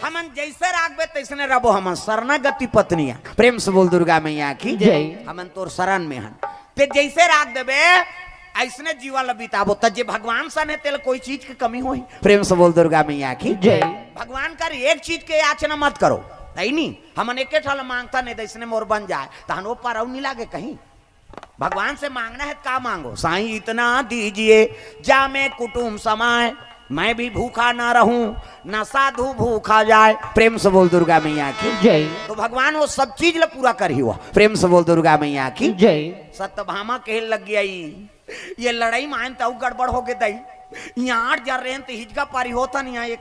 हमन जैसे रागबे तैसने रबो हमन शरणागति पत्निया। प्रेम से बोल दुर्गा मैया की जय। हमन तोर शरण में हन ते जैसे राग देबे ऐसने जीवन बिताबो तजे भगवान सन है तेल कोई चीज की कमी होई। प्रेम से बोल दुर्गा मैया की जय। भगवान कर एक चीज के याचना मत करो नहीं हमन एक ठल मांगता नहीं इसने मोर बन जाए तहनो पर नहीं लागे कहीं। भगवान से मांगना है का मांगो साईं इतना दीजिए जा मैं कुटुंब समाए मैं भी भूखा ना रहूं ना साधु भूखा जाए। प्रेम से बोल दुर्गा मैया की जय। तो भगवान वो सब चीज ल पूरा कर ही हुआ। प्रेम से बोल दुर्गा मैया की जय। सत्यभामा कहे लग गया ये लड़ाई मान तो गड़बड़ हो गई यहाँ 8 जा रहे हैं तो हिजगा पारी होता नहीं है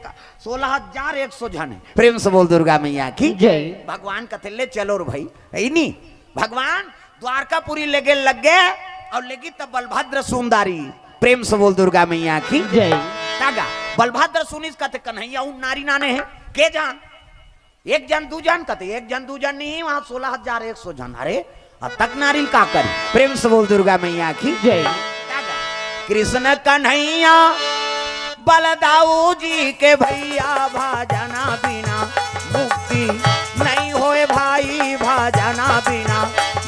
16,100 जन है। प्रेम से बोल दुर्गा मैया की जय। भगवान कथे ले चलो भाई है नहीं भगवान द्वारकापुरी लेगे लग गए और लेगी तब बलभद्र सुंदरी। प्रेम से बोल दुर्गा मैया की जय। तागा बलभद्र सुनिस कथे कन्हैया नारी नाने है के जान एक जन दू जन कथे एक जन दू जन नहीं वहां 16,100 जन। अरे अब तक नारी का करे। प्रेम से बोल दुर्गा मैया की जय। कृष्ण कन्हैया बलदाऊ जी के भैया भाजना बिना मुक्ति नहीं होए भाई भाजना बिना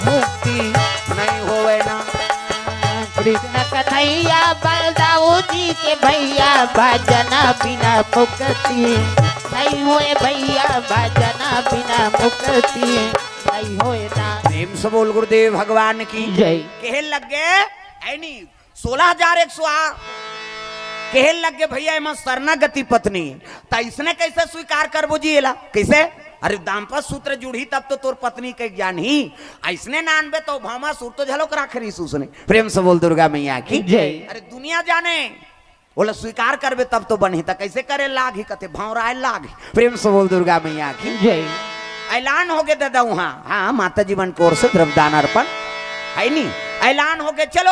मुक्ति नहीं होए ना। कृष्ण कन्हैया बलदाऊ जी के भैया भाजना बिना मुक्ति नहीं होए भैया भाजना बिना मुक्ति नहीं होए ना। प्रेम से बोल गुरुदेव भगवान की जय। कहे लग गए ऐनी 16,100 कहे लग गए भैया एम शरणागति पत्नी तो इसने कैसे स्वीकार करबो जी एला कैसे। अरे दाम्पत्य सूत्र जुड़ी तब तो तोर पत्नी के ज्ञान ही ऐसने नानबे तो भामा सूर तो झलोक राखरी उसने। प्रेम से बोल दुर्गा मैया की जय। अरे दुनिया जाने बोला स्वीकार करबे तब तो बनी त कैसे करे लाग ही कते भौराए लाग। प्रेम से बोल दुर्गा मैया की जय। ऐलान हो गए दादा वहां हाँ माता जीवन कोर से द्रव्यदान अर्पण है नहीं ऐलान हो गए चलो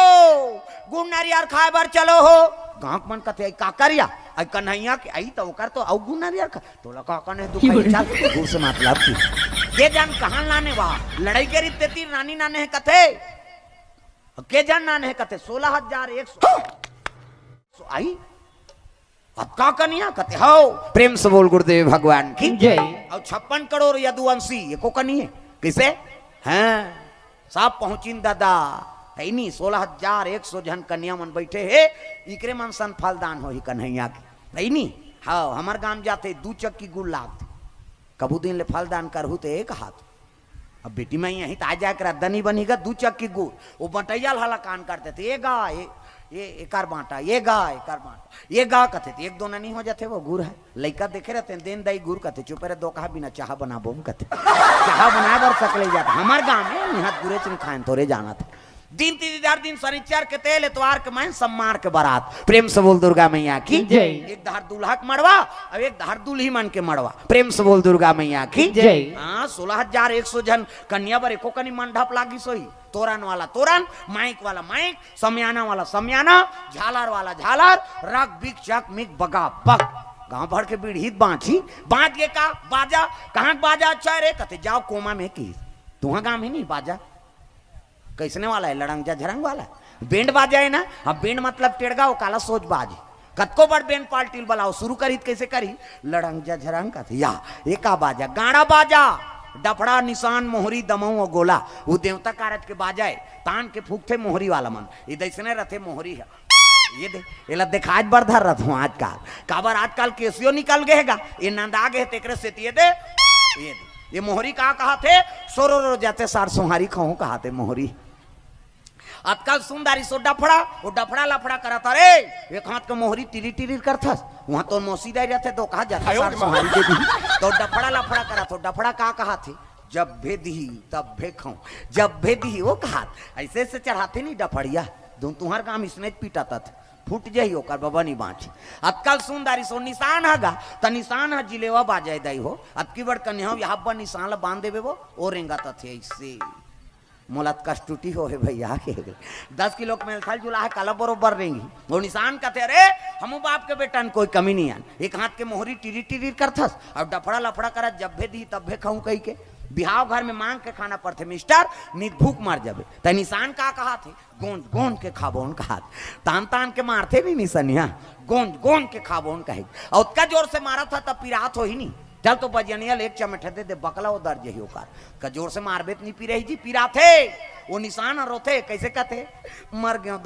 गुड़ नारियर खाए बार चलो हो गांव मन कथे का करिया आई कन्हैया के आई तो ओकर तो औ गुड़ नारियर खा तो लका कने दुखाई चल गुड़ से मतलब की के जान कहां लाने वा लड़ाई के रीते तीर रानी नाने है कथे के जान नाने है कथे 16,100 आई अब का कनिया कते हो। प्रेम से बोल गुरुदेव भगवान की जय। और 56 करोड़ यदुवंशी ये को कनिए किसे हैं सब पहुंचिन दादा है नहीं 16,100 जन कन्या मन बैठे है इकरे मन सन फलदान हो ही कन्हैया के है नहीं। हाँ हमार गांव जाते 2 चक्की गुड़ लागते कबू दिन ले फलदान करहू तो एक हाथ अब बेटी मैं यही आ जाए कर दनी बनीगा 2 चक्की गुड़ वो बटैया हला कान करते थे ये गा ये एकार बांटा ये गा एकार बांटा ये गा कथे थे 1-2 नहीं हो जाते वो गुड़ है लड़का देखे रहते हैं देन दाई गुड़ कथे चुप रहे 2 कहा बिना चाह बना बोम कथे चाह बनाए बार सकले जाता हमारे गांव में यहाँ गुरे चिन खाए थोड़े जाना था दिन 3 दिन शनिचर के तेल एतवार के मैं सम्मार के बारात। प्रेम से बोल दुर्गा मैया की जय। एक धार दूल्हा के मड़वा और एक धार दुल्ही मन के मड़वा। प्रेम से बोल दुर्गा मैया की जय। हाँ 16,100 जन कन्या बर एको कनी मंडप लागी सोई तोरन वाला तोरन माइक वाला माइक समियाना वाला समियाना झालर वाला झालर रग बिक चक मिक बगा बग गांव भर के बीढ़ीत बांची बांच के का बाजा कहाँ बाजा अच्छा रे कते जाओ कोमा में की तुहा गांव ही नहीं बाजा कैसने वाला है लड़ंग झरंग वाला बेंड बाजा है ना। अब बेंड मतलब टेड़गा वो काला सोच बाज कतको बड़ बेंड पार्टी बलाओ शुरू करी कैसे करी लड़ंग झरंग का या एका बाजा गाड़ा बाजा डफड़ा निशान मोहरी दमऊ और गोला वो देवता कारज के बाजाए तान के फूकते मोहरी वाला मन इधर रहते मोहरी है ये दे एला दिखाज बरधर रथ हूँ आजकल काबर आजकल केसियो निकल गएगा ये नंदा गए तेकरे से ये दे ये मोहरी कहा थे सोरो जाते सार सोहारी खाऊ कहा थे मोहरी आजकल सुंदरी सो डफड़ा वो डफड़ा लफड़ा करता रे एक हाथ के मोहरी टिरी टिरी करता वहां तो मौसी दे रहते तो कहा जाता सार सोहारी दे दी तो डफड़ा लफड़ा करा तो डफड़ा कहा थे जब भेदी तब भेखाऊ जब भेदी वो कहा ऐसे से चढ़ाते नहीं डफड़िया तुम्हार काम इसने पीटाता था फूट जाई ओकर बाबा नहीं बाँची अतकल सुंदरी सो निशान हगा त निशान ह जिलेवा बाजाय दई हो अतकी बड़ कन्या यहाँ पर निशान ला बांध देवे वो और रेंगा थे ऐसे मोलत कष्टुटी हो है भैया के 10 किलो के मेल थल जुला है कल बरोबर रेंगी वो निशान कहते अरे हम बाप के बेटन कोई कमी नहीं आन एक हाथ के मोहरी टिरी टिरी करथस और डफड़ा लफड़ा कर जब भे दी तब भे खाऊं कही के बिहाव घर में मांग के खाना पड़ते मिस्टर नित भूख मार जाबे त निशान का कहा थे गोंद गोंद के खाबोन कहा तान तान के मारते नहीं निशानिया गोंद गोंद के खाबोन कहे और उतना जोर से मारा था तब पिरात हो ही नहीं चल तो बजनिया एक चमट दे दे बकला वो दर्ज ही ओकार का जोर से मारबेत नहीं पी रही जी पीरा थे वो निशान रोथे कैसे कहते मर गयो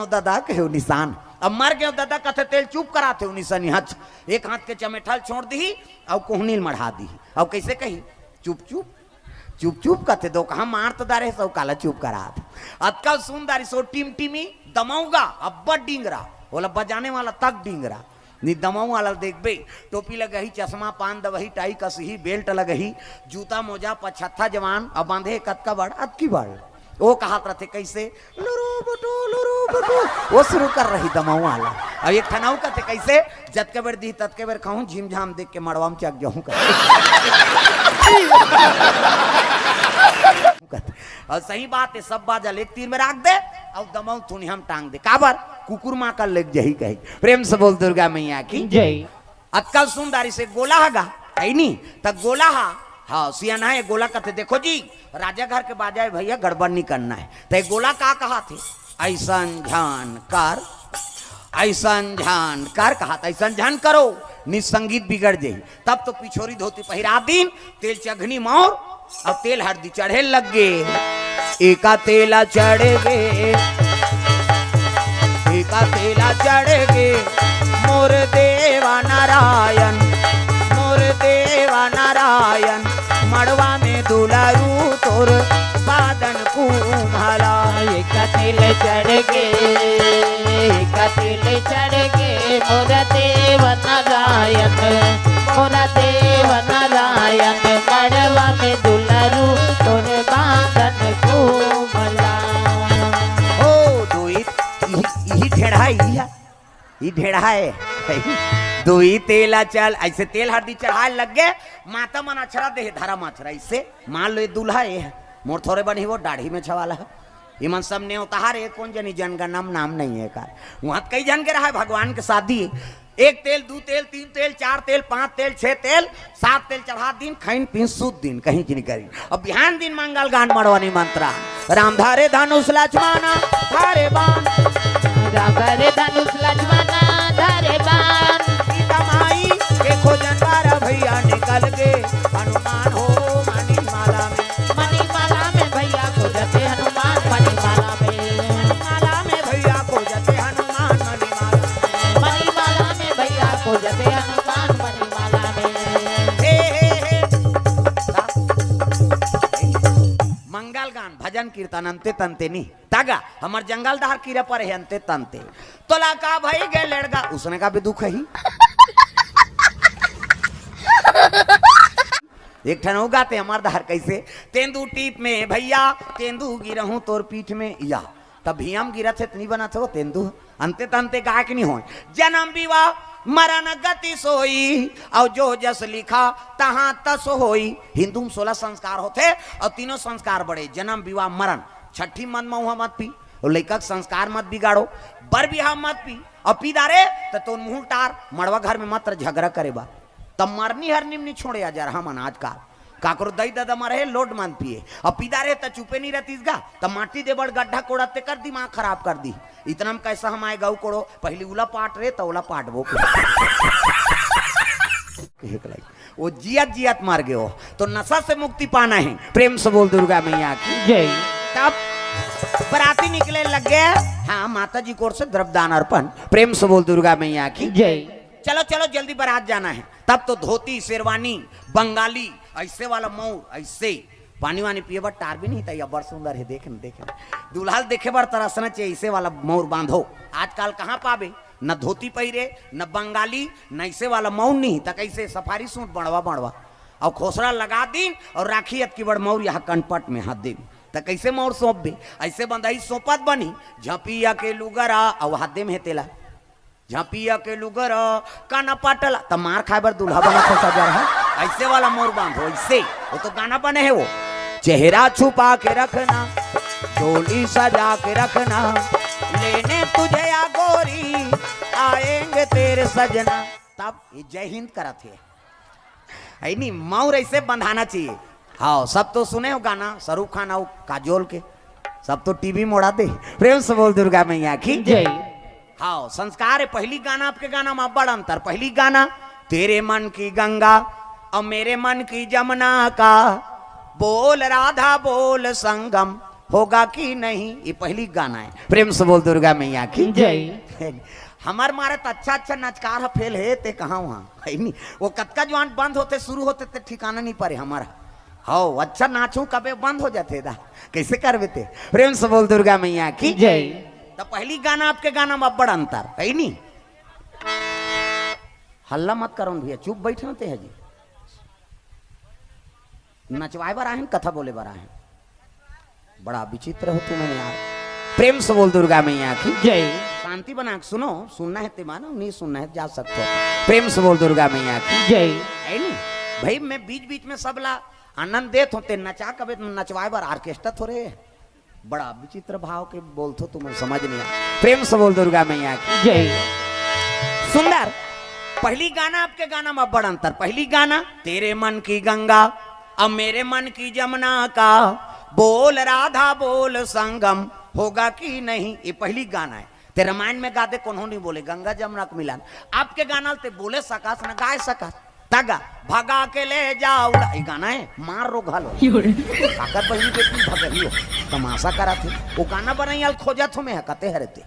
दादा कहे निशान अब मर गयो दादा कहते तेल चुप कराते निशानी हच एक हाथ के चमेठल छोड़ दी और कोहनील मढ़ा दी अब कैसे कही चुप चुप कहते दो कहा मार तो दारे सब काला चुप करा अतकल सुन दारी सो टीम टीमी दमाऊंगा अब डिंगरा बोला बजाने वाला तक डिंगरा नी दमाऊ वाला देख बे टोपी लगही चश्मा पान दवही टाई कसही बेल्ट लगही जूता मोजा पछत्था जवान अब बांधे कतका बड़ अतकी बड़ वो कहा रहते कैसे लुरु बटू वो शुरू कर रही दमाऊ वाला अब एक ठनाऊ कहते कैसे जत के बेर दी तत के बेर खाऊं झिम झाम देख के मड़वा में चक जाऊं और सही बात है सब बाजल एक तीर में राख दे और दमाऊ थुनी हम टांग दे काबर कुकुर माँ का लेग जही कही प्रेम से बोल दुर्गा मैया की जय। अक्कल सुंदरी से गोला हगा है नहीं तब गोला हा हाँ सियाना है गोला कहते देखो जी राजा घर के बाजाए भैया गड़बड़ नहीं करना है तो गोला का कहा थे ऐसा झान कर कहा था ऐसा झान करो निसंगीत बिगड़ जाये तब तो पिछोरी धोती पहिरा दिन तेल चघनी मोर अब तेल हरदी चढ़े लग गए एका तेला चढ़ गए एका तेला चढ़ गए मोर देवा नारायण मड़वा में दुलारू तोर बादन कुम्हाला एका तेल चढ़ गे मोर देव नारायण मड़वा में दुलारू तोर बादन कुम्हाला ओ दो यही ढेढ़ा है दुई तेला चल ऐसे तेल हरदी चढ़ाए लग गए माता मन अछरा दे धरा मछरा इससे मान लो ये दूल्हा ये मोर थोड़े बनी वो दाढ़ी में छवाला इमन सब ने उतार एक कौन जनी जन का नाम नहीं है कार वहां कई जन के रहा है भगवान के शादी एक तेल दो तेल तीन तेल चार तेल पांच तेल छह तेल सात तेल चढ़ा दिन खाइन पीन सूद दिन कहीं की नहीं करी अब बिहान दिन मंगल गान मड़वानी मंत्रा राम धारे धनुष लक्ष्मणा धारे बाण राम धारे धनुष लक्ष्मणा धारे बाण सीता माई के खोजन बारा भैया निकल गए हनुमान हो मणिमाला में भैया खोजते हनुमान मणिमाला में भैया खोजते हनुमान मणिमाला में भैया खोजते हनुमान मणिमाला में हे मंगल गान भजन कीर्तन अंते तंते नहीं तागा हमार जंगल दहार कीरा पर है अंते तंते तोला का भाई गे लड़का उसने का भी दुख है ही एक ठन हो गाते हमार दहार कैसे तेंदू टीप में भैया तेंदू गिरहूं तोर पीठ में या तब भी हम गिरत है नहीं बना थे तेंदू अंते तंते गायक नहीं हो जन्म विवाह मरण गति सोई और जो जस लिखा तहां तस होई हिंदू में 16 संस्कार होते और तीनों संस्कार बड़े जन्म विवाह मरण छठी मन मऊहा मत पी और लड़का संस्कार मत बिगाड़ो बर बिहा मत पी और पी दारे तो मुंह टार मड़वा घर में मत झगड़ा करे बा तब मरनी हर निम्न छोड़े आ जा रहा मन आज का काकरो दई दादा मरे लोड मान पिए और पीदा रे तो चुपे नहीं रहती गा तब माटी दे बड़ गड्ढा कोड़ते कर दिमाग खराब कर दी इतना में कैसा हम आए गऊ कोड़ो पहली उला पाट रे तो उला पाट वो वो जियत मार गए हो तो नशा से मुक्ति पाना है प्रेम से बोल दुर्गा मैया की जय। तब बराती निकले लग गए हाँ माता जी को ओर से द्रव्यदान अर्पण प्रेम से बोल दुर्गा मैया की जय। चलो चलो जल्दी बारात जाना है तब तो धोती शेरवानी बंगाली ऐसे वाला मऊर ऐसे पानी वानी पिए बर टार भी नहीं था बड़ सुंदर है देखे दुल्हा देखे बर तरसना चाहिए ऐसे वाला मऊर बांधो आजकल कहाँ पावे न धोती पहिरे न बंगाली न ऐसे वाला मऊर नहीं तक ऐसे सफारी सूट बढ़वा और खोसरा लगा दी और राखी अत की बड़ मऊर यहाँ कनपट में हाथ दे तो कैसे मऊर सौंप भी ऐसे बंधाई सोपत बनी झपिया के लुगरा और हाथ में तेला झपिया के लुगर काना पाटला तो मार खाए बर दूल्हा बना तो सजा रहा ऐसे वाला मोर बांधो ऐसे वो तो गाना बने है वो चेहरा छुपा के रखना डोली सजा के रखना लेने तुझे या गोरी आएंगे तेरे सजना तब ये जय हिंद करा थे है नहीं मऊर ऐसे बंधाना चाहिए हाँ सब तो सुने हो गाना शाहरुख खान और काजोल के सब तो टीवी मोड़ा दे प्रेम से बोल दुर्गा मैया की जय। हाँ संस्कार है पहली गाना आपके गाना में बड़ अंतर पहली गाना तेरे मन की गंगा और मेरे मन की जमुना का, बोल राधा बोल संगम होगा कि नहीं। ये पहली गाना है, प्रेम से बोल दुर्गा मैया की जय। हमार मारे तो अच्छा अच्छा नचकार है, फेल है ते कहाँ वहाँ है नहीं। वो कतका जवान बंद होते शुरू होते ते ठिकाना नहीं पड़े हमारा। हो अच्छा नाचू कबे बंद हो जाते दा, कैसे कर बेते। प्रेम से बोल दुर्गा मैया की जय। तो पहली गाना आपके गाना में बड़ा अंतर है नहीं। हल्ला मत करो भैया, चुप बैठे होते हैं जी। नचवाए बार आए कथा बोले बार आए, बड़ा विचित्र हो तुम यार। प्रेम से बोल दुर्गा मैया की जय। शांति बना के सुनो, सुनना है ते मानो, नहीं सुनना है जा सकते हो। प्रेम से बोल दुर्गा मैया की जय। है नहीं भाई, मैं बीच बीच में सबला आनंद देत होते, नचा कबे नचवाए बार ऑर्केस्ट्रा थोड़े, बड़ा विचित्र भाव के बोलते तुम्हें समझ नहीं आ। प्रेम से बोल दुर्गा मैया की जय। सुंदर। पहली गाना आपके गाना में बड़ा अंतर। पहली गाना तेरे मन की गंगा अब मेरे मन की जमुना का, बोल राधा बोल संगम होगा कि नहीं। ये पहली गाना है। ते रामायण में गाते कौन नहीं बोले गंगा जमुना का मिलान। आपके गाना ते बोले सकाश न गाय सकाश तगा भगा के ले जाओ। ये गाना है मार रो घालो काकर बहनी बेटी भगरियो तमाशा करा थे। वो गाना बनाई खोजा थो में कते हरते।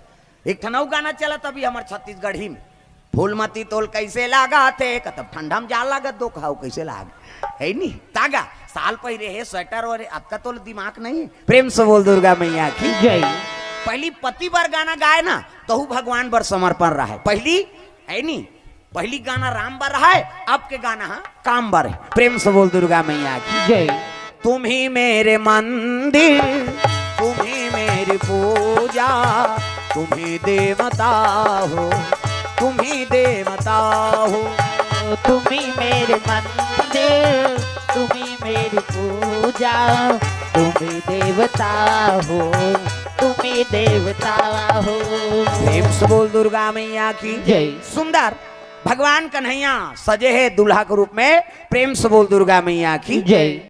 एक ठनऊ गाना चला तभी हमारे छत्तीसगढ़ी में, फूलमती तोल कैसे लागा थे, कतब ठंडा में जा लागत दो खाओ कैसे लाग है नहीं। तागा साल पहले है स्वेटर और आपका तो दिमाग नहीं है। प्रेम से बोल दुर्गा मैया की जय। पहली पति बार गाना गाए ना तो भगवान बर समर्पण रहा है। पहली है नहीं, पहली गाना राम बर रहा है, आपके गाना हाँ काम बर है। प्रेम से बोल दुर्गा मैया की जय। तुम ही मेरे मंदिर, तुम ही मेरी पूजा, तुम ही देवता हो, तुम ही देवता हो। तुम ही मेरे मंदिर, तुम ही मेरी पूजा, तुम ही देवता हो, तुम ही देवता हो। प्रेम से बोल दुर्गा मैया की जय। सुंदर। भगवान कन्हैया सजे है दूल्हा के रूप में। प्रेम से बोल दुर्गा मैया की जय।